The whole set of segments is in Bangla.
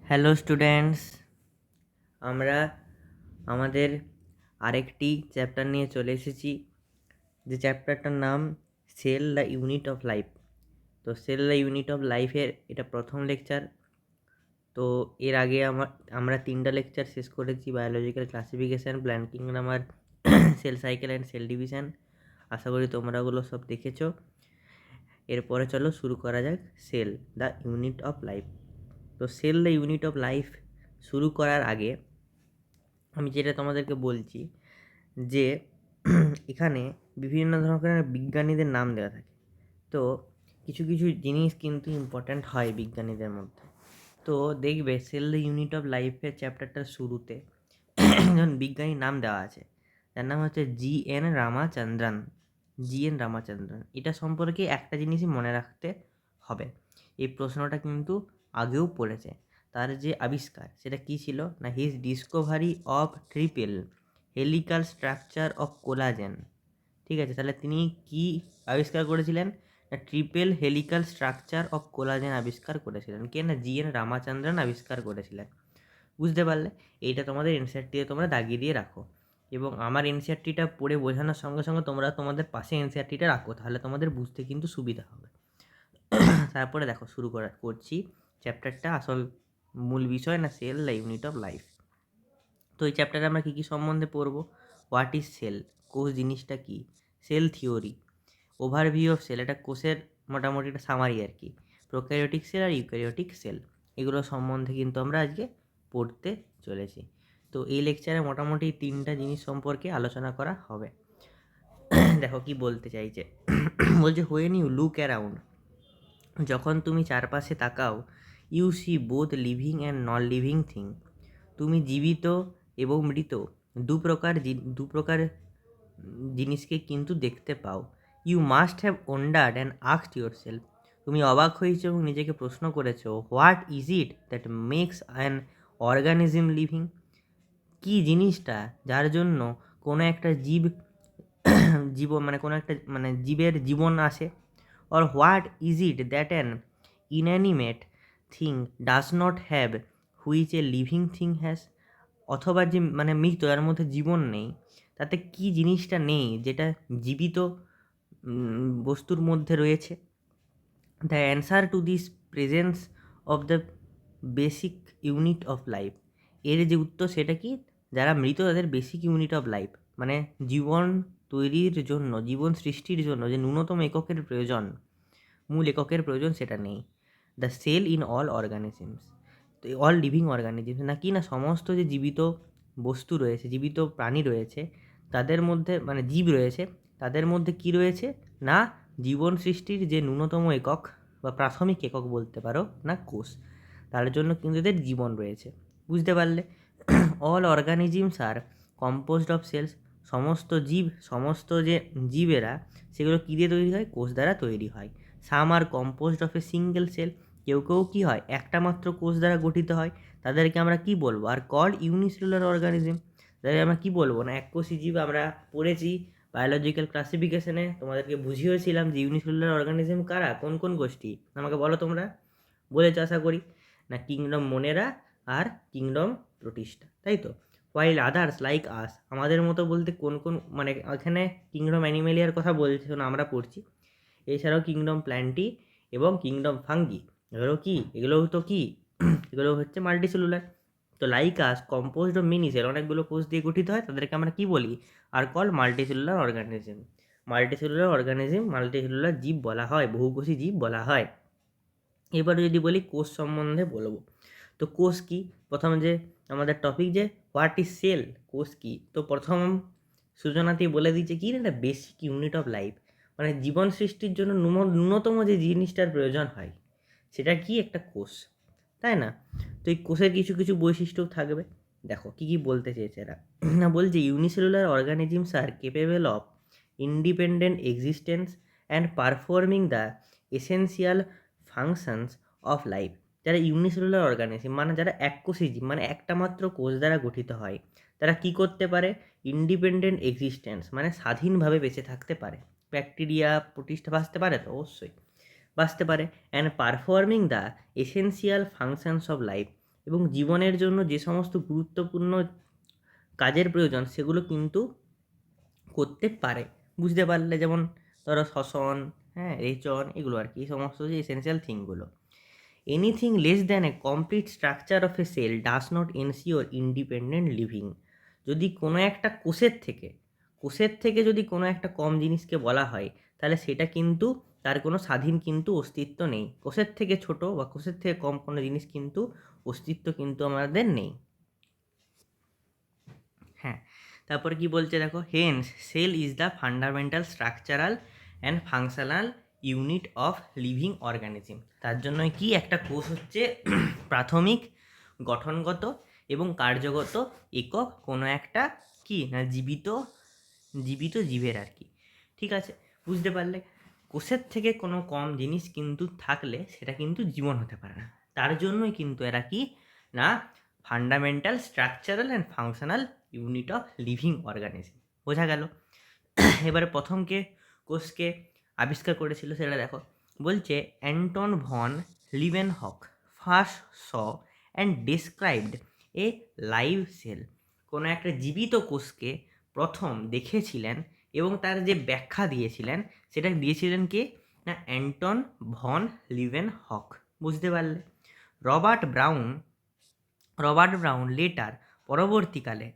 হ্যালো স্টুডেন্টস, আমরা আমাদের আরেকটি চ্যাপ্টার নিয়ে চলে এসেছি, যে চ্যাপ্টারটার নাম cell the unit of life. তো সেল দ্য ইউনিট অফ লাইফের এটা প্রথম লেকচার। তো এর আগে আমরা 3টা লেকচার শেষ করেছি, বায়োলজিক্যাল ক্লাসিফিকেশান, প্ল্যান্ট কিংডম আর cell cycle and cell division. আশা করি তোমরা ওগুলো সব দেখেছো। এরপরে চলো শুরু করা যাক cell the unit of life. তো cell the unit of life শুরু করার আগে আমি যেটা তোমাদেরকে বলছি যে এখানে বিভিন্ন ধরনের বিজ্ঞানীদের নাম দেওয়া থাকে। তো কিছু কিছু জিনিস কিন্তু ইম্পর্ট্যান্ট হয় বিজ্ঞানীদের মধ্যে। তো দেখবে সেল দ্য ইউনিট অফ লাইফের চ্যাপ্টারটার শুরুতে একজন বিজ্ঞানীর নাম দেওয়া আছে, তার নাম হচ্ছে জি এন রামাচন্দ্রন। এটা সম্পর্কে একটা জিনিসই মনে রাখতে হবে, এই প্রশ্নটা কিন্তু আগেও পড়েছে। তার যে আবিষ্কার সেটা কী ছিল না, his Discovery of triple helical structure of collagen. ঠিক আছে, তাহলে তিনি কি আবিষ্কার করেছিলেন না, triple helical structure of collagen আবিষ্কার করেছিলেন। কে না, জি এন রামাচন্দ্রন আবিষ্কার করেছিলেন। বুঝতে পারলে? এইটা তোমাদের এনসিইআরটিতে তোমরা দাগিয়ে দিয়ে রাখো, এবং আমার এনসিইআরটিটা পড়ে বোঝানোর সঙ্গে সঙ্গে তোমরা তোমাদের পাশে এনসিইআরটিটা রাখো, তাহলে তোমাদের বুঝতে কিন্তু সুবিধা হবে। তারপরে দেখো শুরু করছি চ্যাপ্টারটা, আসল মূল বিষয় না cell the unit of life. তো এই চ্যাপ্টারে আমরা কী কী সম্বন্ধে পড়বো? হোয়াট ইজ সেল, কোষ জিনিসটা কী, cell theory, overview of cell, এটা কোষের মোটামুটি একটা সামারি আর কি, প্রোক্যারিওটিক সেল আর ইউক্যারিওটিক সেল, এগুলো সম্বন্ধে কিন্তু আমরা আজকে পড়তে চলেছি। তো এই লেকচারে মোটামুটি 3টা জিনিস সম্পর্কে আলোচনা করা হবে। দেখো কি বলতে চাইছে, বলছে হোয়েন ইউ লুক অ্যারাউন্ড, যখন তুমি চারপাশে তাকাও, you see both living and non living thing, তুমি জীবিত এবং মৃত দু প্রকার জিনিসকে কিন্তু দেখতে পাও। You must have wondered and asked yourself, তুমি অবাক হয়েছো এবং নিজেকে প্রশ্ন করেছো, what is it that makes an organism living, কী জিনিসটা যার জন্য কোনো একটা জীবন মানে কোনো একটা মানে জীবের জীবন আসে। Or what is it that an inanimate thing does not have which a living thing has, অথবা যে মানে মৃত যার মধ্যে জীবন নেই, তাতে কী জিনিসটা নেই যেটা জীবিত বস্তুর মধ্যে রয়েছে। The answer to this presence of the basic unit of life, এর যে উত্তর সেটা কি, যারা মৃত তাদের বেসিক ইউনিট অফ লাইফ মানে জীবন তৈরির জন্য, জীবন সৃষ্টির জন্য যে ন্যূনতম এককের প্রয়োজন, মূল এককের প্রয়োজন, সেটা নেই। The cell in all organisms, তো অল লিভিং অর্গানিজমস নাকি না, সমস্ত যে জীবিত বস্তু রয়েছে, জীবিত প্রাণী রয়েছে, তাদের মধ্যে মানে জীব রয়েছে, তাদের মধ্যে কি রয়েছে না, জীবন সৃষ্টির যে ন্যূনতম একক বা প্রাথমিক একক বলতে পারো না, কোষ, তার জন্য কিন্তু এদের জীবন রয়েছে। বুঝতে পারলে? All organisms are composed of cells, সমস্ত যে জীবেরা সেগুলো কী দিয়ে তৈরি হয়, কোষ দ্বারা তৈরি হয়। Some are composed of a single cell, কেউ কেউ কী হয়, একটা মাত্র কোষ দ্বারা গঠিত হয়, তাদেরকে আমরা কি বলবো, আর কল্ড ইউনিসেলুলার অর্গানিজম, তাদেরকে আমরা কি বলবো না, এককোষী জীব। আমরা পড়েছি বায়োলজিক্যাল ক্লাসিফিকেশনে, তোমাদেরকে বুঝিয়েছিলাম যে ইউনিসেলুলার অর্গানিজম কারা, কোন কোন গোষ্ঠী, আমাকে বলো তোমরা, বলেছো আশা করি না, কিংডম মোনেরা আর কিংডম প্রোটিস্টা, তাই তো। হোয়াইল আদার্স লাইক আস, আমাদের মতো বলতে কোন কোন, মানে এখানে কিংডম অ্যানিমেলিয়ার কথা বলছে না, আমরা পড়ছি। এছাড়াও কিংডম প্ল্যান্টি এবং কিংডম ফাঙ্গি, এগুলো তো কি এগুলো হচ্ছে মাল্টিসেলুলার। তো like us composed of many cell, অনেকগুলো কোষ দিয়ে গঠিত হয়, তাদেরকে আমরা কি বলি, are called multicellular organism. Multicellular জীব বলা হয়, বহুকোষী জীব বলা হয়। এবারে যদি বলি কোষ সম্বন্ধে বলবো, তো কোষ কি, প্রথম যে আমাদের টপিক যে হোয়াট ইজ সেল, কোষ কি, তো প্রথম সূচনাতেই বলে দিচ্ছে কি না, বেসিক ইউনিট অফ লাইফ, মানে জীবন সৃষ্টির জন্য ন্যূনতম যে জিনিসটার প্রয়োজন হয় সেটা কি, একটা কোষ, তাই না। তো এই কোষের কিছু কিছু বৈশিষ্ট্যও থাকবে। দেখো কি কি বলতে চেয়েছে এরা, না বলছে unicellular organisms are capable of independent existence and performing the essential functions of life, যারা ইউনিসেলুলার অর্গানিজম মানে যারা এককোষী জীব মানে একটা মাত্র কোষ দ্বারা গঠিত হয়, তারা কি করতে পারে, ইন্ডিপেন্ডেন্ট এক্সিস্টেন্স মানে স্বাধীনভাবে বেঁচে থাকতে পারে। ব্যাকটেরিয়া প্রতিষ্ঠা বাঁচতে পারে, তো অবশ্যই বাঁচতে পারে। And performing the essential functions of life, এবং জীবনের জন্য যে সমস্ত গুরুত্বপূর্ণ কাজের প্রয়োজন সেগুলো কিন্তু করতে পারে। বুঝতে পারলে? যেমন ধরো শ্বসন, হ্যাঁ, রেচন, এগুলো আর কি, এই সমস্ত যে এসেন্সিয়াল থিংগুলো। Anything less than a complete structure of a cell does not ensure independent living. যদি কোনো একটা কোষের থেকে যদি কোনো একটা কম জিনিসকে বলা হয়, তাহলে সেটা কিন্তু তার কোনো স্বাধীন কিন্তু অস্তিত্ব নেই। কোষের থেকে ছোট বা কোষের থেকে কম কোনো জিনিস কিন্তু অস্তিত্ব কিন্তু আমাদের নেই। হ্যাঁ, তারপরে কি বলছে দেখো, hence cell is the fundamental structural and functional unit of living organism. তার জন্য কি একটা কোষ হচ্ছে প্রাথমিক গঠনগত এবং কার্যগত একক কোনো একটা কি না জীবিত জীবের আর কি। ঠিক আছে, বুঝতে পারলে? কোষের থেকে কোনো কম জিনিস কিন্তু থাকলে সেটা কিন্তু জীবন হতে পারে না। তার জন্যই কিন্তু এরা কি না fundamental structural and functional unit of living organism. বোঝা গেল? এবারে প্রথমকে কোষকে আবিষ্কার করেছিল সেটা দেখো, বলছে Anton von Leeuwenhoek first saw and described a live cell. কোনো একটা জীবিত কোষকে প্রথম দেখেছিলেন এবং তার যে ব্যাখ্যা দিয়েছিলেন সেটা দিয়েছিলেন কে না অ্যান্টন ভন লিভেনহক। বুঝতে পারলে? রবার্ট ব্রাউন লেটার পরবর্তীকালে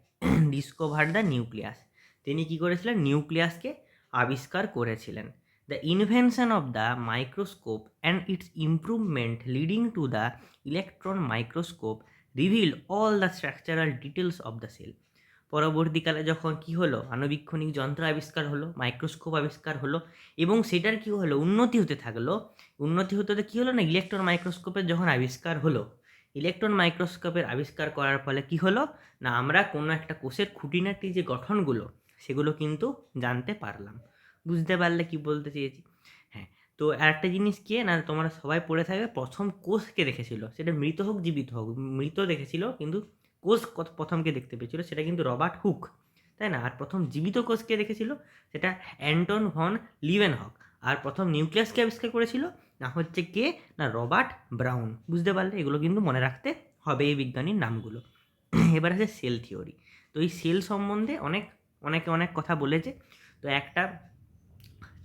ডিসকভার দ্য নিউক্লিয়াস। তিনি কি করেছিলেন? নিউক্লিয়াসকে আবিষ্কার করেছিলেন। The invention of the microscope and its improvement leading to the electron microscope reveal all the structural details of the cell. পরবর্তীকালে যখন কি হলো, আণুবীক্ষণিক যন্ত্র আবিষ্কার হলো, মাইক্রোস্কোপ আবিষ্কার হলো এবং সেটার কি হলো উন্নতি হতে থাকলো। উন্নতি হতে হতে কী হলো না ইলেকট্রন মাইক্রোস্কোপের যখন আবিষ্কার হলো, ইলেকট্রন মাইক্রোস্কোপের আবিষ্কার করার ফলে কি হলো না আমরা কোনো একটা কোষের খুঁটিনাটি যে গঠনগুলো সেগুলো কিন্তু জানতে পারলাম। বুঝতে পারলে কি বলতে চেয়েছি? হ্যাঁ, তো আরেকটা জিনিস কি না তোমরা সবাই পড়ে থাকবে, প্রথম কোষকে দেখেছিল, সেটা মৃত হোক জীবিত হোক, মৃত দেখেছিল কিন্তু কোষ প্রথমকে দেখতে পেয়েছিল সেটা কিন্তু রবার্ট হুক, তাই না? আর প্রথম জীবিত কোষকে দেখেছিল সেটা অ্যান্টন ভন লিভেনহক। আর প্রথম নিউক্লিয়াসকে আবিষ্কার করেছিল না হচ্ছে কে না রবার্ট ব্রাউন। বুঝতে পারলে? এগুলো কিন্তু মনে রাখতে হবে এই বিজ্ঞানীর নামগুলো। এবার আছে সেল থিওরি। তো এই সেল সম্বন্ধে অনেক কথা বলেছে। তো একটা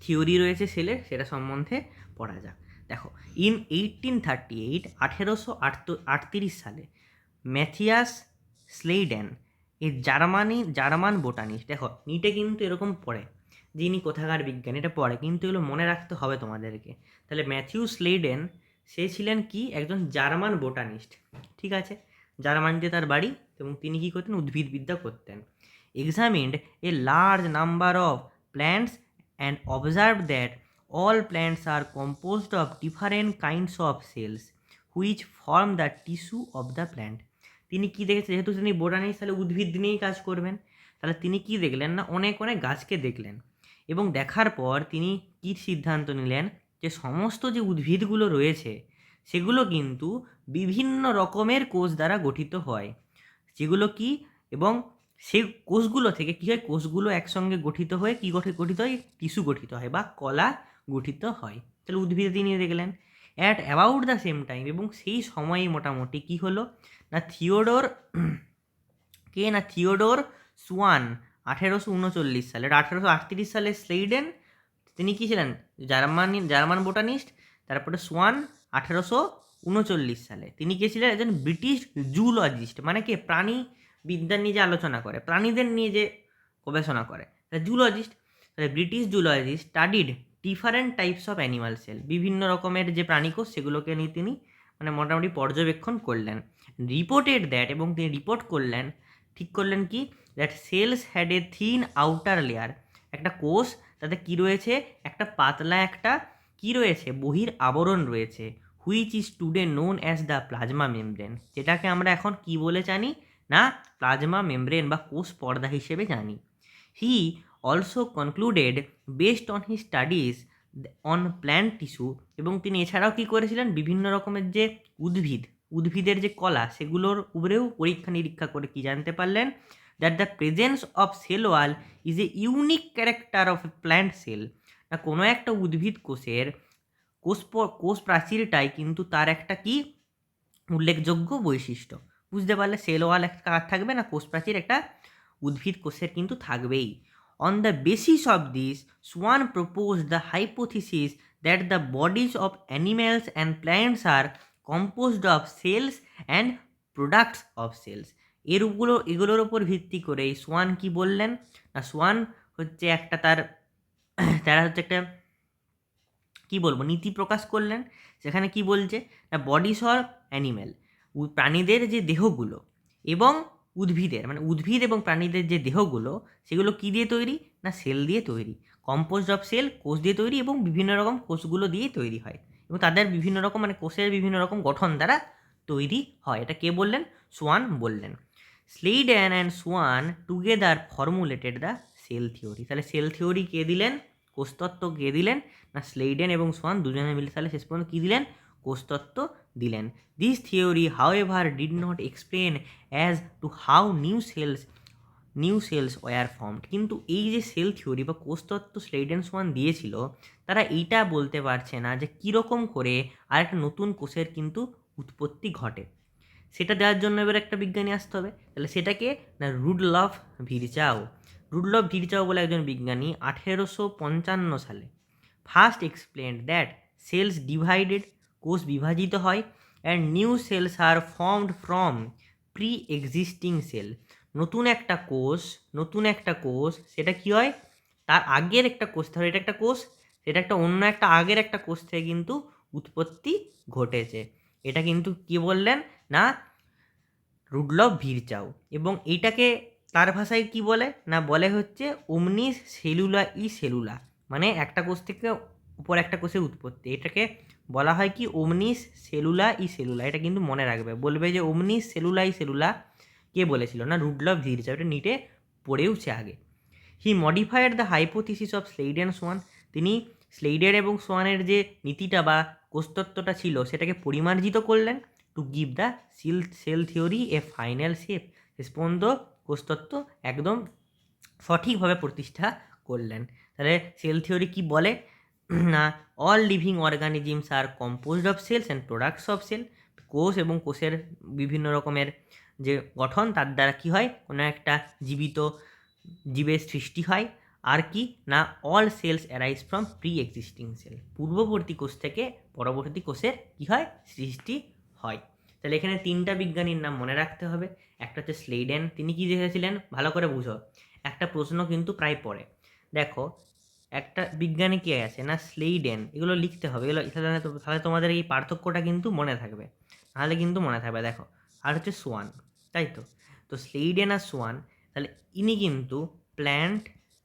থিওরি রয়েছে সেলের, সেটা সম্বন্ধে পড়া যাক। দেখো, ইন 1838 1838 সালে ম্যাথিয়াস স্লেইডেন এই জার্মান বোটানিস্ট, দেখো নিটে কিন্তু এরকম পড়ে যে ইনি কোথাকার বিজ্ঞানী, এটা পড়ে কিন্তু এগুলো মনে রাখতে হবে তোমাদেরকে। তাহলে ম্যাথিউ স্লেইডেন সে ছিলেন কি একজন জার্মান বোটানিস্ট। ঠিক আছে, জার্মানিতে তার বাড়ি এবং তিনি কী করতেন? উদ্ভিদবিদ্যা করতেন। Examined a large number of plants and observe that all plants are composed of different kinds of cells which form the tissue of the plant. তিনি কি দেখেছেন? যেহেতু তিনি বোটানিস্ট, তাহলে উদ্ভিদ নিয়েই কাজ করবেন। তাহলে তিনি কি দেখলেন না অনেক গাছকে দেখলেন এবং দেখার পর তিনি কি সিদ্ধান্ত নিলেন যে সমস্ত যে উদ্ভিদগুলো রয়েছে সেগুলো কিন্তু বিভিন্ন রকমের কোষ দ্বারা গঠিত হয়, যেগুলো কি এবং সেই কোষগুলো থেকে কী হয়, কোষগুলো একসঙ্গে গঠিত হয়ে কী গঠিত হয়? টিস্যু গঠিত হয় বা কলা গঠিত হয়। তাহলে উদ্ভিদে তিনি দেখলেন। At about the same time, এবং সেই সময়ে মোটামুটি কি হলো না থিওডোর সোয়ান 1839 সালে, 1838 সালে স্লেইডেন তিনি কী ছিলেন? German botanist. তারপরে সোয়ান 1839 সালে তিনি কে ছিলেন? একজন ব্রিটিশ জুলজিস্ট, মানে কে প্রাণী বিদ্যা নিয়ে যে আলোচনা করে, প্রাণীদের নিয়ে যে গবেষণা করে, জুলজিস্ট। তাহলে British zoologist studied different types of animal cell, বিভিন্ন রকমের যে প্রাণীকোষ সেগুলোকে নিয়ে তিনি মানে মোটামুটি পর্যবেক্ষণ করলেন। রিপোর্টেড দ্যাট, এবং তিনি রিপোর্ট করলেন, ঠিক করলেন কি that cells had a thin outer layer, একটা কোষ তাতে কি রয়েছে? একটা পাতলা একটা কি রয়েছে? বহির আবরণ রয়েছে। Which is today known as the plasma membrane, যেটাকে আমরা এখন কি বলে জানি না প্লাজমা মেমব্রেন বা কোষ পর্দা হিসেবে জানি। He also concluded based on he studies on plant tissue, এবং তিনি এছাড়াও কী করেছিলেন? বিভিন্ন রকমের যে উদ্ভিদের যে কলা সেগুলোর উপরেও পরীক্ষা নিরীক্ষা করে কি জানতে পারলেন? That the presence of cell wall is a unique character of A plant sell, না কোনো একটা উদ্ভিদ কোষের কোষ প্রাচীরটাই কিন্তু তার একটা কি উল্লেখযোগ্য বৈশিষ্ট্য। বুঝতে পারলে সেল ওয়াল একটা কার থাকবে না, কোষ প্রাচীর একটা উদ্ভিদ কোষের কিন্তু থাকবেই। On the basis of this Schwann propose the hypothesis that the bodies of animals and plants are composed of cells and products of cells. এগুলোর ওপর ভিত্তি করে এই সোয়ান কি বললেন না, সোয়ান হচ্ছে একটা তারা হচ্ছে একটা কি বলবো নীতি প্রকাশ করলেন। সেখানে কি বলছে না, বডিস অর অ্যানিম্যাল, প্রাণীদের যে দেহগুলো এবং উদ্ভিদের মানে উদ্ভিদ এবং প্রাণীদের যে দেহগুলো সেগুলো কি দিয়ে তৈরি না, সেল দিয়ে তৈরি। কম্পোস্ট অফ সেল, কোষ দিয়ে তৈরি এবং বিভিন্ন রকম কোষগুলো দিয়ে তৈরি হয় এবং তাদের বিভিন্ন রকম মানে কোষের বিভিন্ন রকম গঠন দ্বারা তৈরি হয়। এটা কে বললেন? সোয়ান বললেন। Schleiden and Schwann together formulated the cell theory. তাহলে সেল থিওরি কে দিলেন? কোষতত্ত্ব কে দিলেন না, স্লেইডেন এবং সোয়ান দুজনে মিলে তাহলে শেষ পর্যন্ত কী দিলেন? কোষতত্ত্ব দিলেন। This theory however did not explain as to how new cells were formed. কিন্তু এই যে সেল থিওরি বা কোষতত্ত্ব স্লেইডেন সোয়ান দিয়েছিল, তারা এইটা বলতে পারছে না যে কীরকম করে আর একটা নতুন কোষের কিন্তু উৎপত্তি ঘটে। সেটা দেওয়ার জন্য এবার একটা বিজ্ঞানী আসতে হবে। তাহলে সেটাকে না, রুডলফ ভিরচাও। রুডলফ ভিরচাও বলে একজন বিজ্ঞানী 1855 সালে first explained that cells divided, কোষ বিভাজিত হয়, and new cells are formed from pre existing cell. নতুন একটা কোষ সেটা কি হয়, তার আগের একটা কোষ, ধরো এটা একটা কোষ, সেটা একটা অন্য একটা আগের একটা কোষ থেকে কিন্তু উৎপত্তি ঘটেছে। এটা কিন্তু কি বললেন না, রুডলফ ভিরচাও। এবং এইটাকে তার ভাষায় কি বলে না, বলে হচ্ছে ওমনিস সেলুলা ই সেলুলা, মানে একটা কোষ থেকে উপর একটা কোষের উৎপত্তি। এটাকে বলা হয় কি, ওমনিস সেলুলা ই সেলুলা। এটা কিন্তু মনে রাখবে, বলবে যে ওমনিস সেলুলা ই সেলুলা কে বলেছিল না, রুডলফ ভিরচাও। এটা নিটে পড়েওছে আগে। He modified the hypothesis of Schleiden Schwann. তিনি স্লেইডের এবং সোয়ানের যে নীতিটা বা কোষতত্ত্বটা ছিল সেটাকে পরিমার্জিত করলেন to give the cell theory a final shape. শেষ পর্যন্ত কোষতত্ত্ব একদম সঠিকভাবে প্রতিষ্ঠা করলেন। তাহলে সেল থিওরি কি বলে না, all living organisms are composed of cells and products of cell. কোষ এবং কোষের বিভিন্ন রকমের যে গঠন তার দ্বারা কি হয়, কোনো একটা জীবের সৃষ্টি হয়। আর কি না, all cells arise from pre existing cell. পূর্ববর্তী কোষ থেকে পরবর্তী কোষের কি হয়, সৃষ্টি হয়। তাহলে এখানে তিনটা বিজ্ঞানীর নাম মনে রাখতে হবে। একটা হচ্ছে স্লেইডেন, তিনি কি দেখেছিলেন ভালো করে বুঝো, একটা প্রশ্ন কিন্তু প্রায় পড়ে। দেখো একটা বিজ্ঞানী কে আছে না, স্লেইডেন, এগুলো লিখতে হবে, এগুলো তাহলে তোমাদের এই পার্থক্যটা কিন্তু মনে থাকবে, নাহলে কিন্তু মনে থাকবে। দেখো আর হচ্ছে সোয়ান, তাই তো। তো স্লেইডেন আর সোয়ান, তাহলে ইনি কিন্তু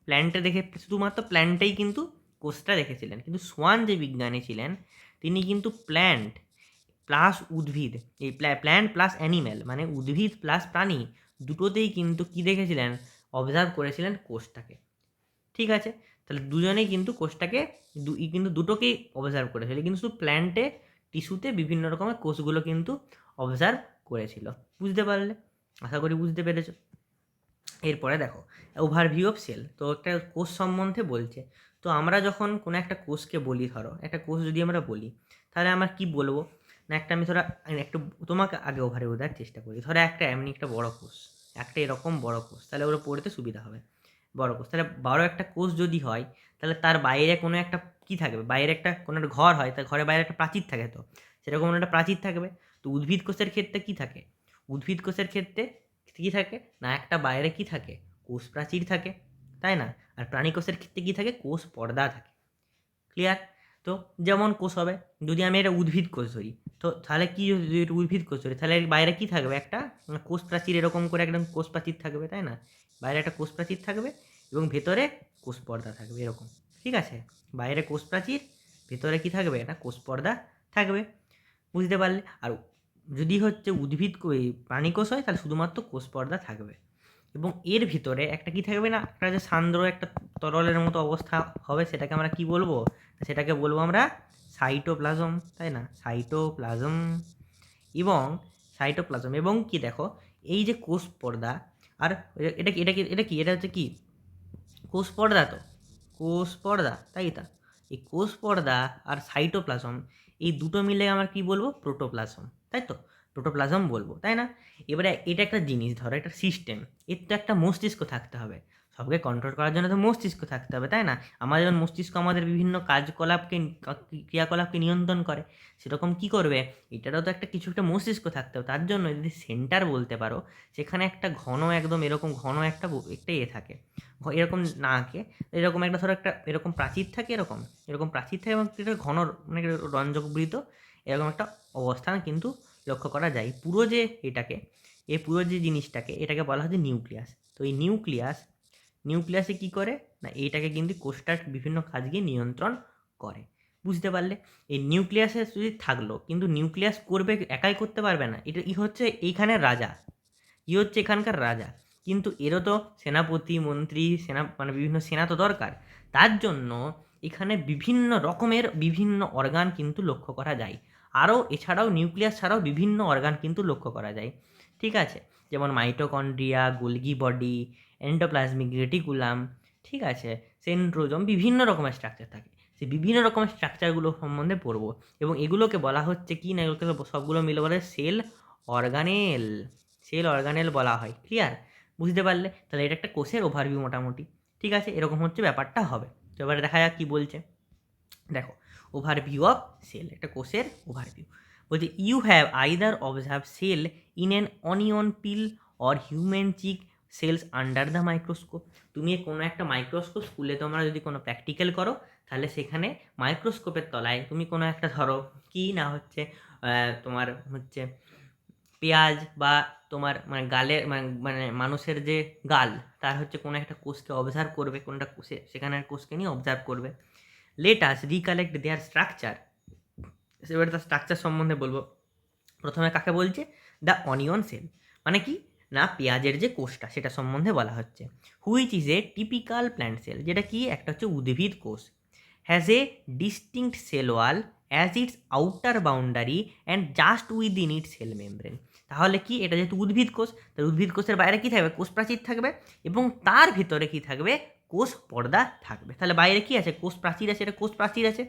প্ল্যান্টে দেখে শুধুমাত্র প্ল্যান্টেই কিন্তু কোষটা দেখেছিলেন। কিন্তু সোয়ান যে বিজ্ঞানী ছিলেন তিনি কিন্তু প্ল্যান্ট প্লাস উদ্ভিদ, এই প্ল্যান্ট প্লাস অ্যানিম্যাল মানে উদ্ভিদ প্লাস প্রাণী দুটোতেই কিন্তু কি দেখেছিলেন, অবজার্ভ করেছিলেন কোষটাকে। ঠিক আছে, তাহলে দুজনেই কিন্তু কোষটাকে কিন্তু দুটোকেই অবজার্ভ করেছিল, কিন্তু শুধু প্ল্যান্টে টিস্যুতে বিভিন্ন রকমের কোষগুলো কিন্তু অবজার্ভ করেছিল। বুঝতে পারলে? আশা করি বুঝতে পেরেছো। এরপরে দেখো ওভারভিউ অফ সেল। তো একটা কোষ সম্বন্ধে বলছে। তো আমরা যখন কোনো একটা কোষকে বলি, ধরো একটা কোষ যদি আমরা বলি, তাহলে আমরা কি বলবো না, আমি একটু তোমাকে আগে ওভারভিউ দেওয়ার চেষ্টা করি। ধরো এমনি একটা বড় কোষ, একটা এরকম বড় কোষ, তাহলে ওরা পড়তে সুবিধা হবে। বড় কোষ, তাহলে বড় একটা কোষ যদি হয়, তাহলে তার বাইরে কোনো একটা কি থাকবে, বাইরে একটা কোনো একটা ঘর হয়, তার ঘরের বাইরে একটা প্রাচীর থাকে, তো সেরকম কোনো একটা প্রাচীর থাকবে। তো উদ্ভিদ কোষের ক্ষেত্রে কি থাকে, উদ্ভিদ কোষের ক্ষেত্রে কী থাকে না, একটা বাইরে কি থাকে, কোষ প্রাচীর থাকে, তাই না? আর প্রাণী কোষের ক্ষেত্রে কী থাকে, কোষ পর্দা থাকে। ক্লিয়ার? তো যেমন কোষ হবে, যদি আমি একটা উদ্ভিদ কোষ ধরি, তো তাহলে কি, যদি একটা উদ্ভিদ কোষ ধরি তাহলে এর বাইরে কি থাকবে, একটা কোষ প্রাচীর, এরকম করে একদম কোষ প্রাচীর থাকবে, তাই না? বাইরে একটা কোষ প্রাচীর থাকবে এবং ভেতরে কোষ পর্দা থাকবে, এরকম। ঠিক আছে, বাইরে কোষ প্রাচীর, ভেতরে কি থাকবে, একটা কোষ পর্দা থাকবে। বুঝতে পারলে? আর যদি হচ্ছে প্রাণী কোষ হয়, তাহলে শুধুমাত্র কোষ পর্দা থাকবে এবং এর ভিতরে একটা কি থাকবে না, একটা যে সান্দ্র একটা তরলের মতো অবস্থা হবে, সেটাকে আমরা কি বলবো, সেটাকে বলবো আমরা সাইটোপ্লাজম, তাই না? সাইটোপ্লাজম এবং কি দেখো, এই যে কোষ পর্দা আর এটা হচ্ছে কি, কোষ পর্দা, তো কোষ পর্দা, তাই তা এই কোষ পর্দা আর সাইটোপ্লাজম এই দুটো মিলে আমরা কি বলবো, প্রোটোপ্লাজম, তাই তো। প্রোটোপ্লাজম বলবো, তাই না? এবারে এটা একটা জিনিস, ধরো একটা সিস্টেম, এর তো একটা মস্তিষ্ক থাকতে হবে, সবকে কন্ট্রোল করার জন্য তো মস্তিষ্ক থাকতে হবে, তাই না? আমাদের যেমন মস্তিষ্ক আমাদের বিভিন্ন কার্যকলাপকে ক্রিয়াকলাপকে নিয়ন্ত্রণ করে, সেরকম কি করবে, এটারও তো একটা কিছু একটা মস্তিষ্ক থাকতে হবে। তার জন্য যদি সেন্টার বলতে পারো, সেখানে একটা ঘন একদম এরকম ঘন একটা একটা থাকে, এরকম না আঁকে, এরকম একটা ধরো একটা এরকম প্রাচীর থাকে, এরকম এরকম প্রাচীর থাকে এবং একটা ঘন মানে রঞ্জকবৃত এরকম একটা অবস্থান কিন্তু লক্ষ্য করা যায়। পুরো যে এটাকে, এই পুরো যে জিনিসটাকে, এটাকে বলা হচ্ছে নিউক্লিয়াস। তো এই নিউক্লিয়াসে কি করে না, এইটাকে কিন্তু কোষটার বিভিন্ন কাজকে নিয়ন্ত্রণ করে। বুঝতে পারলে? এই নিউক্লিয়াসে যদি থাকলো, কিন্তু নিউক্লিয়াস করবে, একাই করতে পারবে না, এটা হচ্ছে এইখানের রাজা, হচ্ছে এখানকার রাজা, কিন্তু এরও তো সেনাপতি, মন্ত্রী, সেনা মানে বিভিন্ন সেনা তো দরকার। তার জন্য এখানে বিভিন্ন রকমের বিভিন্ন অর্গান কিন্তু লক্ষ্য করা যায়। আরও এছাড়াও নিউক্লিয়াস ছাড়াও বিভিন্ন অর্গান কিন্তু লক্ষ্য করা যায়, ঠিক আছে? যেমন mitochondria, Golgi body, endoplasmic reticulum, ঠিক আছে, সেন্ট্রোজোম, বিভিন্ন রকমের স্ট্রাকচার থাকে। সেই বিভিন্ন রকমের স্ট্রাকচারগুলো সম্বন্ধে পড়বো, এবং এগুলোকে বলা হচ্ছে কি না, এগুলোকে সবগুলো মিলে বলে সেল অর্গানেল। সেল অর্গানেল বলা হয়। ক্লিয়ার? বুঝতে পারলে? তাহলে এটা একটা কোষের ওভারভিউ মোটামুটি, ঠিক আছে? এরকম হচ্ছে ব্যাপারটা হবে। তো এবারে দেখা যাক কী বলছে। দেখো, ওভারভিউ অফ সেল, একটা কোষের ওভারভিউ বলছে, you have either observe cell in an onion peel or human cheek cells under the microscope. তুমি কোনো একটা মাইক্রোস্কোপ, স্কুলে তোমরা যদি কোনো প্র্যাকটিক্যাল করো, তাহলে সেখানে মাইক্রোস্কোপের তলায় তুমি কোনো একটা ধরো কি না হচ্ছে তোমার হচ্ছে পেঁয়াজ, বা তোমার মানে গালের মানে মানুষের যে গাল, তার হচ্ছে কোনো একটা কোষকে অবজার্ভ করবে, কোনটা কোষে সেখানের কোষকে নিয়ে অবজার্ভ করবে। লেট আস রিকালেক্ট দেয়ার স্ট্রাকচার। এবারে তার স্ট্রাকচার সম্বন্ধে বলবো। প্রথমে কাকে বলছে? দ্য অনিয়ন সেল, মানে কি না পেঁয়াজের যে কোষটা, সেটা সম্বন্ধে বলা হচ্ছে। Which is a typical plant sell, যেটা কি একটা হচ্ছে উদ্ভিদ কোষ। Has a distinct cell wall as it's outer boundary and just within it cell membrane. তাহলে কি, এটা যেহেতু উদ্ভিদ কোষ, তার উদ্ভিদ কোষের বাইরে কি থাকবে, কোষ প্রাচীর থাকবে, এবং তার ভিতরে কি থাকবে, কোষ পর্দা থাকবে। তাহলে বাইরে কি আছে, কোষ প্রাচীর আছে, এটা কোষ প্রাচীর আছে।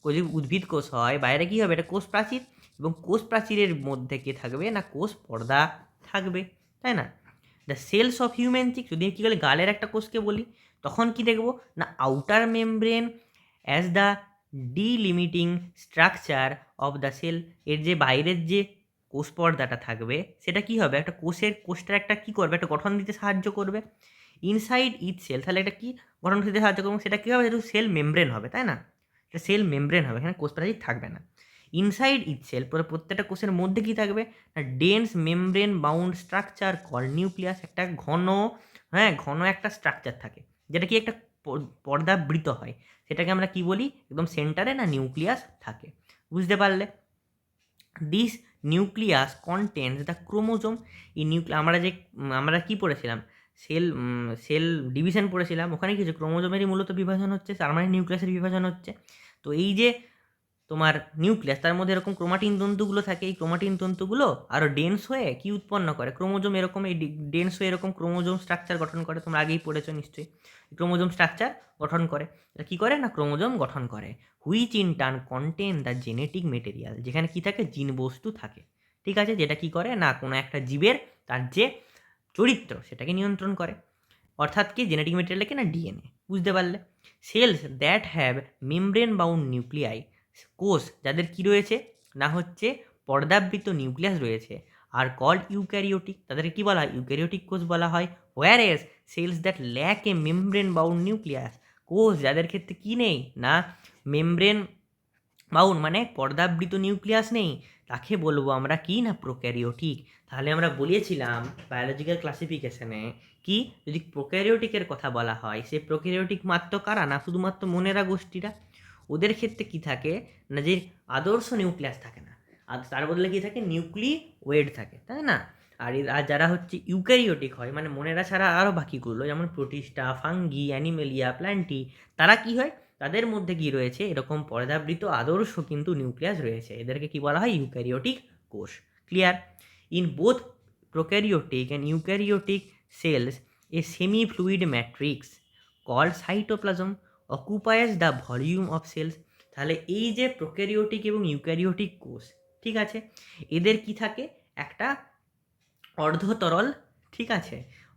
যদি উদ্ভিদ কোষ হয়, বাইরে কি হবে, এটা কোষ প্রাচীর, এবং কোষ প্রাচীরের মধ্যে কি থাকবে না, কোষ পর্দা থাকবে, তাই না? দ্য সেলস অফ হিউম্যান চিক, যদি কী বলে গালের একটা কোষকে বলি, তখন কি দেখবো না, outer membrane as the delimiting structure of the cell, এর যে বাইরের যে কোষ পর্দাটা থাকবে, সেটা কি হবে, একটা কোষটার একটা কি করবে, একটা গঠন দিতে সাহায্য করবে। ইনসাইড ইচ সেল, তাহলে এটা কি গঠন দিতে সাহায্য করবে, সেটা কী হবে, যেহেতু সেল মেমব্রেন হবে, তাই না? এটা সেল মেমব্রেন হবে, এখানে কোষ প্রাচীর থাকবে না। ইনসাইড ইচ সেল, প্রত্যেকটা কোষের মধ্যে কি থাকবে না, dense membrane bound structure call nucleus, একটা ঘন, ঘন একটা স্ট্রাকচার থাকে, যেটা কি একটা পর্দাবৃত হয়, সেটাকে আমরা কি বলি, একদম সেন্টারে না নিউক্লিয়াস থাকে। বুঝতে পারলে? This nucleus contents the chromosome. এই আমরা কি পড়েছিলাম, সেল ডিভিশন পড়েছিলাম, ওখানে কিছু ক্রোমোজোমেরই মূলত বিভাজন হচ্ছে, তার মানে নিউক্লিয়াসের বিভাজন হচ্ছে। তো এই যে তোমার নিউক্লিয়াস, তার মধ্যে এরকম ক্রোমাটিন তন্তুগুলো থাকে, এই ক্রোমাটিন তন্তুগুলো আরও ডেন্স হয়ে কি উৎপন্ন করে, ক্রোমোজোম, এরকম এই ডেন্স হয়ে এরকম ক্রোমোজোম স্ট্রাকচার গঠন করে, তোমরা আগেই পড়েছো নিশ্চয়ই। ক্রোমোজোম স্ট্রাকচার গঠন করে, এটা কী করে না, ক্রোমোজোম গঠন করে। Which in turn contain the genetic material, যেখানে কি থাকে, জিন বস্তু থাকে, ঠিক আছে, যেটা কি করে না, কোনো একটা জীবের তার যে চরিত্র সেটাকে নিয়ন্ত্রণ করে, অর্থাৎ কি জেনেটিক মেটেরিয়ালকে না ডিএনএ। বুঝতে পারলে? Cells that have membrane bound nuclei, কোষ যাদের কি রয়েছে না হচ্ছে পর্দাবৃত নিউক্লিয়াস রয়েছে, আর কল্ড ইউক্যারিওটিক, তাদেরকে কী বলা হয়, ইউক্যারিওটিক কোষ বলা হয়। Whereas cells that lack a membrane bound nucleus, কোষ যাদের ক্ষেত্রে কী নেই না, মেমব্রেন বাউন্ড মানে পর্দাবৃত নিউক্লিয়াস নেই, তাকে বলবো আমরা কি না, প্রোক্যারিওটিক। তাহলে আমরা বলেছিলাম বায়োলজিক্যাল ক্লাসিফিকেশনে কি, যদি প্রোক্যারিওটিকের কথা বলা হয়, সে প্রোক্যারিওটিক মাত্র কারা না, শুধুমাত্র মনেরা গোষ্ঠীরা, ওদের ক্ষেত্রে কি থাকে না, যে আদর্শ নিউক্লিয়াস থাকে না, আর তার বদলে কি থাকে, নিউক্লিওয়েড থাকে, তাই না? আর যারা হচ্ছে ইউক্যারিওটিক হয়, মানে মনেরা ছাড়া আরও বাকিগুলো, যেমন প্রোটিস্টা, ফাঙ্গি, অ্যানিমেলিয়া, প্ল্যান্টি, তারা কি হয়, তাদের মধ্যে কি রয়েছে, এরকম পর্দাবৃত আদর্শ কিন্তু নিউক্লিয়াস রয়েছে, এদেরকে কি বলা হয়, ইউক্যারিওটিক কোষ। Clear? In both prokaryotic and eukaryotic cells a semi fluid matrix called cytoplasm occupies the volume of cells. তাহলে এই যে প্রোক্যারিওটিক এবং ইউক্যারিওটিক কোষ, ঠিক আছে। এদের কি থাকে, একটা অর্ধতরল, ঠিক আছে,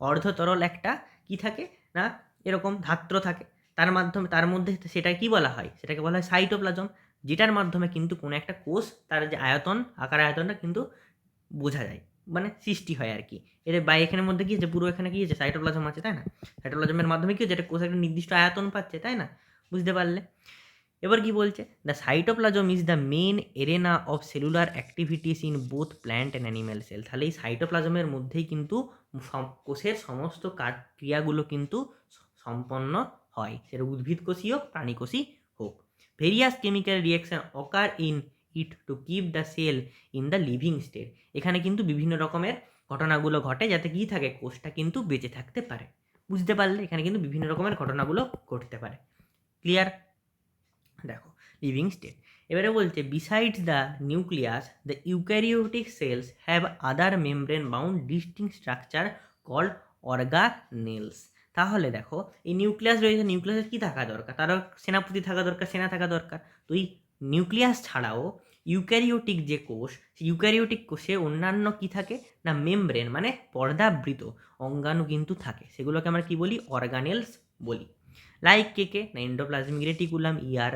অর্ধতরল একটা কি থাকে না এরকম ধাত্র থাকে, তার মধ্যে সেটা কি বলা হয়, সেটাকে বলা হয় সাইটোপ্লাজম, যেটার মাধ্যমে কিন্তু কোনো একটা কোষ তার যে আয়তন, আকার আয়তনটা কিন্তু বোঝা যায়, মানে সৃষ্টি হয় আর কি। এর এখানের মধ্যে কি আছে, পুরো এখানে কি আছে, সাইটোপ্লাজম আছে, তাই না? সাইটোপ্লাজমের মাধ্যমে কি হচ্ছে, একটা কোষ একটা নির্দিষ্ট আয়তন পাচ্ছে, তাই না? বুঝতে পারলে? এবার কি বলছে, the cytoplasm is the main arena of cellular activities in both plant and animal cell. তাহলে এই সাইটোপ্লাজমের মধ্যেই কিন্তু কোষের সমস্ত ক্রিয়াগুলো কিন্তু সম্পন্ন হয়, সেটা উদ্ভিদ কোষী হোক প্রাণী কোষী হোক। Various chemical reaction occur in it to keep the cell in the living state. এখানে কিন্তু বিভিন্ন রকমের ঘটনাগুলো ঘটে যাতে কি থাকে, কোষটা কিন্তু বেঁচে থাকতে পারে। বুঝতে পারলে, এখানে কিন্তু বিভিন্ন রকমের ঘটনাগুলো ঘটতে পারে। ক্লিয়ার? দেখো, লিভিং স্টেট এবারে বলছে, besides the nucleus the eukaryotic cells have other membrane bound distinct structure called organelles. তাহলে দেখো, এই নিউক্লিয়াস রয়েছে, নিউক্লিয়াসের কী থাকা দরকার, তারও সেনাপতি থাকা দরকার, সেনা থাকা দরকার। তো এই নিউক্লিয়াস ছাড়াও ইউক্যারিওটিক যে কোষ, সেই ইউক্যারিওটিক কোষে অন্যান্য কি থাকে না, মেমব্রেন মানে পর্দাবৃত অঙ্গাণু কিন্তু থাকে, সেগুলোকে আমরা কি বলি, অর্গানেলস বলি। লাইক কে না এন্ডোপ্লাজমিক রেটিকুলাম, ইয়ার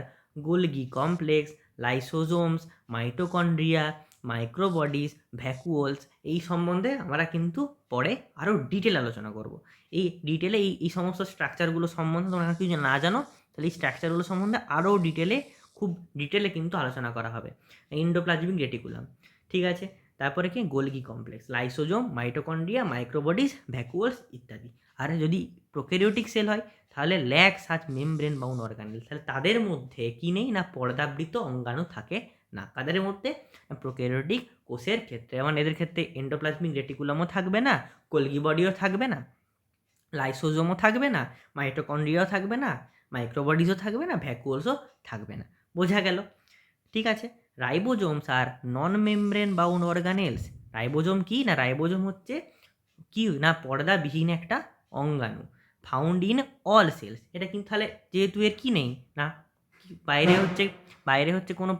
গোলগি কমপ্লেক্স, লাইসোজোমস, মাইটোকন্ড্রিয়া, মাইক্রোবডিজ, ভ্যাকুওলস, এই সম্বন্ধে আমরা কিন্তু পরে আরও ডিটেল আলোচনা করব। এই ডিটেলে এই সমস্ত স্ট্রাকচারগুলো সম্বন্ধে তোমরা কিছু না জানো, তাহলে এই স্ট্রাকচারগুলো সম্বন্ধে আরও ডিটেলে, খুব ডিটেলে কিন্তু আলোচনা করা হবে। এন্ডোপ্লাজমিক রেটিকুলাম, ঠিক আছে, তারপরে কি Golgi complex, lysosome, mitochondria, microbodies, vacuoles ইত্যাদি। আর যদি প্রোক্যারিওটিক সেল হয় তাহলে lack such membrane bound organelle, তাহলে তাদের মধ্যে কি নেই না, পর্দাবৃত অঙ্গাণু থাকে না। কাদের মধ্যে? প্রোক্যারিওটিক কোষের ক্ষেত্রে, যেমন এদের ক্ষেত্রে এন্ডোপ্লাজমিক রেটিকুলামও থাকবে না, গোলগি বডিও থাকবে না, লাইসোজোমও থাকবে না, মাইটোকন্ড্রিয়াও থাকবে না, মাইক্রোবডিজও থাকবে না, ভ্যাকুওলসও থাকবে না। বোঝা গেল? ঠিক আছে। রাইবোজোমস আর নন মেমব্রেন বাউন্ড অর্গানেলস। রাইবোজোম কি না, রাইবোজোম হচ্ছে কি না, পর্দাবিহীন একটা অঙ্গাণু, ফাউন্ড ইন অল সেলস। এটা কিন্তু তাহলে যেহেতু এর কি নেই না, বাইরে হচ্ছে কোনো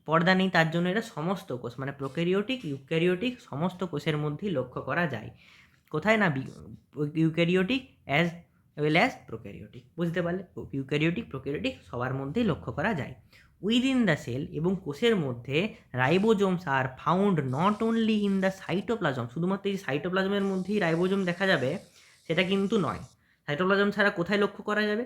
পর্দা নেই, তার জন্য এটা সমস্ত কোষ মানে প্রোক্যারিওটিক ইউক্যারিওটিক সমস্ত কোষের মধ্যেই লক্ষ্য করা যায়। কোথায় না, eukaryotic as well as prokaryotic. বুঝতে পারলে? ইউক্যারিওটিক প্রোক্যারিওটিক সবার মধ্যেই লক্ষ্য করা যায়। উইদিন দ্য সেল এবং কোষের মধ্যে ribosomes are found not only in the cytoplasm. শুধুমাত্র এই সাইটোপ্লাজমের মধ্যেই রাইবোজোম দেখা যাবে সেটা কিন্তু নয়। সাইটোপ্লাজম ছাড়া কোথায় লক্ষ্য করা যাবে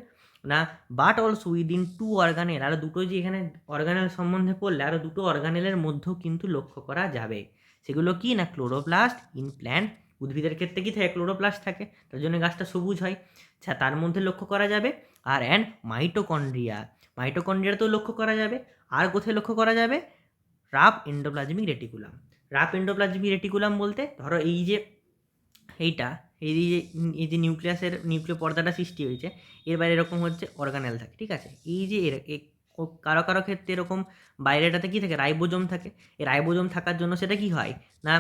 না, but also within two organelle. আরও দুটো যে এখানে অর্গানেল সম্বন্ধে পড়লে আরও দুটো অর্গানেলের মধ্যেও কিন্তু লক্ষ্য করা যাবে। সেগুলো কি না, ক্লোরোপ্লাস্ট ইন প্ল্যান্ট। উদ্ভিদের ক্ষেত্রে কি থাকে, ক্লোরোপ্লাস্ট থাকে, তার জন্য গাছটা সবুজ হয়, আচ্ছা, তার মধ্যে লক্ষ্য করা যাবে। আর অ্যান্ড মাইটোকন্ড্রিয়া, মাইটোকন্ড্রিয়াতেও লক্ষ্য করা যাবে। আর কোথায় লক্ষ্য করা যাবে, rough endoplasmic reticulum. Rough endoplasmic reticulum বলতে ধরো এই যে এইটা, এই যে নিউক্লিয় পর্দাটা সৃষ্টি হয়েছে, এর বাইরে এরকম হচ্ছে অর্গানেল থাকে, ঠিক আছে। এই যে কারো কারো ক্ষেত্রে এরকম বাইরেটাতে কি থাকে, রাইবোজোম থাকে। এই রাইবোজোম থাকার জন্য সেটা কি হয় না,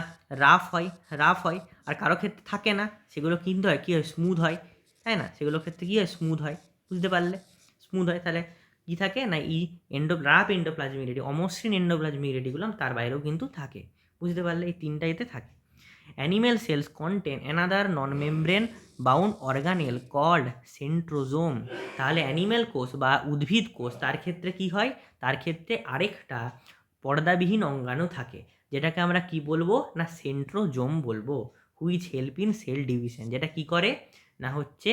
রাফ হয়। আর কারো ক্ষেত্রে থাকে না, সেগুলো কিন্তু হয় কি হয়, স্মুথ হয়, তাই না? সেগুলোর ক্ষেত্রে কি হয়, স্মুথ হয়। বুঝতে পারলে? স্মুথ হয়, তাহলে কি থাকে না, রাফ এন্ডোপ্লাজমিক অমসৃণ এন্ডোপ্লাজমিক রেটিকুলাম তার বাইরেও কিন্তু থাকে। বুঝতে পারলে? এই তিনটা এতে থাকে। Animal cells contain another non-membrane bound organelle called centrosome. তাহলে অ্যানিম্যাল কোষ বা উদ্ভিদ কোষ, তার ক্ষেত্রে কি হয়, তার ক্ষেত্রে আরেকটা পর্দাবিহীন অঙ্গাণু থাকে, যেটাকে আমরা কি বলবো না, সেন্ট্রোজোম বলবো। Which help in cell division, যেটা কি করে না হচ্ছে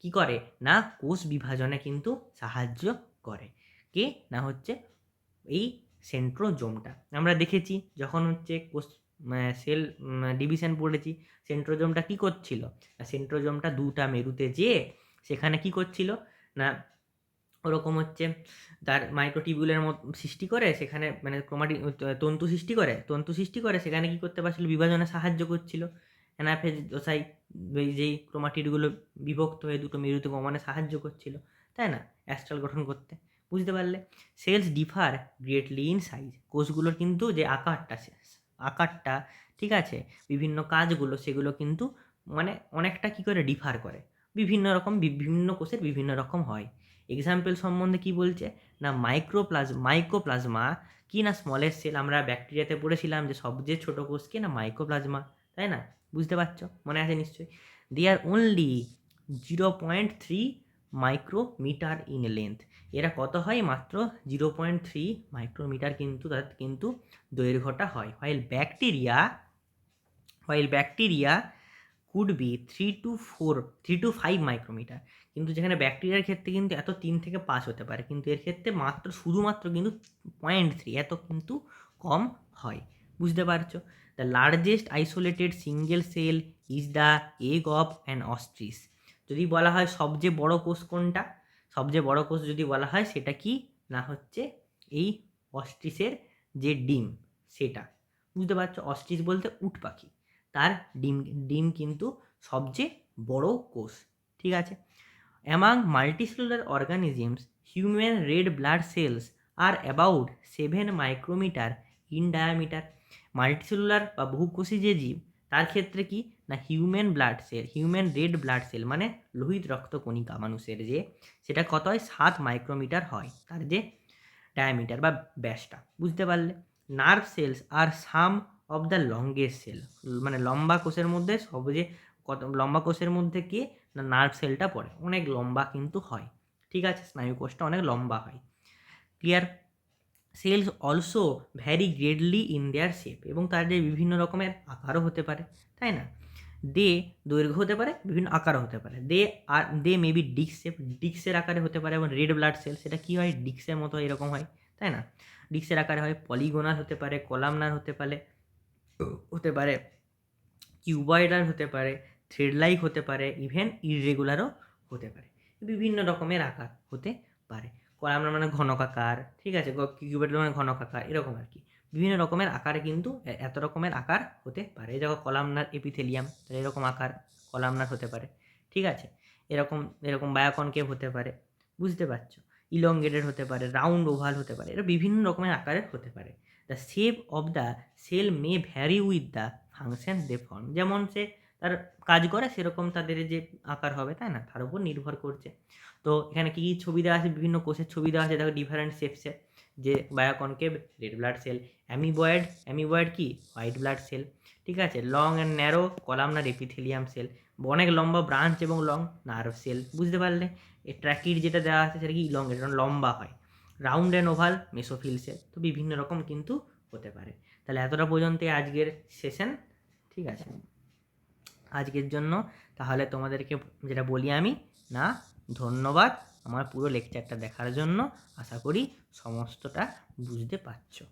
কি করে না, কোষ বিভাজনে কিন্তু সাহায্য করে। কে না হচ্ছে এই সেন্ট্রোজোমটা। আমরা দেখেছি যখন হচ্ছে কোষ সেল ডিভিশন পড়েছি, সেন্ট্রোজোমটা কি করছিল, সেন্ট্রোজোমটা দুটা মেরুতে যেয়ে সেখানে কি করছিল না, ওরকম হচ্ছে তার মাইক্রোটিবিউলের মতো সৃষ্টি করে, সেখানে মানে তন্তু সৃষ্টি করে সেখানে কি করতে পারছিল, বিভাজনে সাহায্য করছিল। অ্যানাফেজ দশাই যেই ক্রোমাটিডগুলো বিভক্ত হয়ে দুটো মেরুতে কমানে সাহায্য করছিল, তাই না, অ্যাস্ট্রাল গঠন করতে। বুঝতে পারলে? Cells differ greatly in size. কোষগুলোর কিন্তু যে আকারটা ঠিক আছে, বিভিন্ন কাজগুলো সেগুলো কিন্তু মানে অনেকটা কি করে ডিফার করে, বিভিন্ন কোষের বিভিন্ন রকম হয়। এক্সাম্পল সম্বন্ধে কি বলছে না, মাইক্রোপ্লাজমা কি না স্মলেস্ট সেল, আমরা ব্যাকটেরিয়াতে পড়েছিলাম যে সবচেয়ে ছোটো কোষকে না মাইক্রোপ্লাজমা, তাই না? বুঝতে পারছো, মনে আছে নিশ্চয়ই। দে আর অনলি 0.3 মাইক্রোমিটার ইন লেন্থ। এরা কত হয়? মাত্র 0.3 মাইক্রোমিটার কিন্তু তাদের কিন্তু দৈর্ঘ্যটা হয়। while bacteria could be 3 to 5 micrometre. কিন্তু যেখানে ব্যাকটেরিয়ার ক্ষেত্রে কিন্তু এত 3 থেকে 5 হতে পারে, কিন্তু এর ক্ষেত্রে শুধুমাত্র কিন্তু 0.3, এত কিন্তু কম হয়। বুঝতে পারছো? The largest isolated single cell is the egg of an ostrich. যদি বলা হয় সবচেয়ে বড় কোষ কোনটা, সবচেয়ে বড় কোষ যদি বলা হয় সেটা কি না হচ্ছে এই অস্ট্রিচের যে ডিম সেটা। বুঝতে পারছো? অস্ট্রিচ বলতে উট পাখি, তার ডিম ডিম কিন্তু সবচেয়ে বড় কোষ। ঠিক আছে? Among multicellular organisms human red blood cells are about 7 micrometre in diameter. Multicellular বা বহুকোষী যে জীব, তার ক্ষেত্রে কি না হিউম্যান রেড ব্লাড সেল মানে লোহিত রক্তকণিকা মানুষের যে, সেটা কত হয়? 7 মাইক্রোমিটার হয় তার যে ডায়ামিটার বা ব্যাসটা। বুঝতে পারলে? Nerve cells are some of the longest cell, মানে লম্বা কোষের মধ্যে সবচেয়ে কত লম্বা কোষের মধ্যে কি না নার্ভ সেলটা পড়ে, অনেক লম্বা কিন্তু হয়। ঠিক আছে? স্নায়ু কোষটা অনেক লম্বা হয়। Clear? Cells also vary greatly in their shape, এবং তাদের বিভিন্ন রকমের আকারও হতে পারে, তাই না? দৈর্ঘ্য হতে পারে, বিভিন্ন আকারও হতে পারে। দে মে বি ডিক্সের আকারে হতে পারে, এবং রেড ব্লাড সেল সেটা কি হয়? ডিক্সের মতো এরকম হয়, তাই না? ডিক্সের আকারে হয়। পলিগোনাল হতে পারে, কলামনার হতে পারে কিউবয়েডাল হতে পারে, থ্রেড লাইক হতে পারে, ইভেন ইররেগুলারও হতে পারে। বিভিন্ন রকমের আকার হতে পারে। কলামনার মানে ঘনকাকার, ঠিক আছে? কিউবয়েডাল মানে ঘনকাকার, এরকম আর কি। বিভিন্ন রকমের আকারে কিন্তু এত রকমের আকার হতে পারে। যখন কলামনার এপিথেলিয়াম, তাহলে এরকম আকার কলামনার হতে পারে। ঠিক আছে? এরকম এরকম বায়োকনকেভ হতে পারে। বুঝতে পারছো? ইলংগেটেড হতে পারে, রাউন্ড ওভাল হতে পারে, এটা বিভিন্ন রকমের আকারের হতে পারে। The shape of the cell may vary with the function they form. যেমন সে তার কাজ করে সেরকম তাদের যে আকার হবে, তাই না? তার উপর নির্ভর করছে। তো এখানে কী কী ছবি দেওয়া আছে? বিভিন্ন কোষের ছবি দেওয়া আছে, দেখো ডিফারেন্ট শেপসে, যে biconcave red blood cell, amoeboid কি হোয়াইট ব্লাড সেল, ঠিক আছে? Long and narrow columnar epithelium cell, অনেক লম্বা ব্রাঞ্চ এবং লং নার্ভ সেল। বুঝতে পারলে? ট্র্যাকিড যেটা দেওয়া আছে সেটা কি ইলংগেটেড, লম্বা হয়। Round and oval mesophyll cell. তো বিভিন্ন রকম কিন্তু হতে পারে। তাহলে এতটা পর্যন্ত আজকের সেশন। ঠিক আছে? আজকের জন্য তাহলে তোমাদেরকে যেটা বলি আমি না, ধন্যবাদ আমার পুরো লেকচারটা দেখার জন্য। আশা করি সমস্তটা বুঝতে পারছো।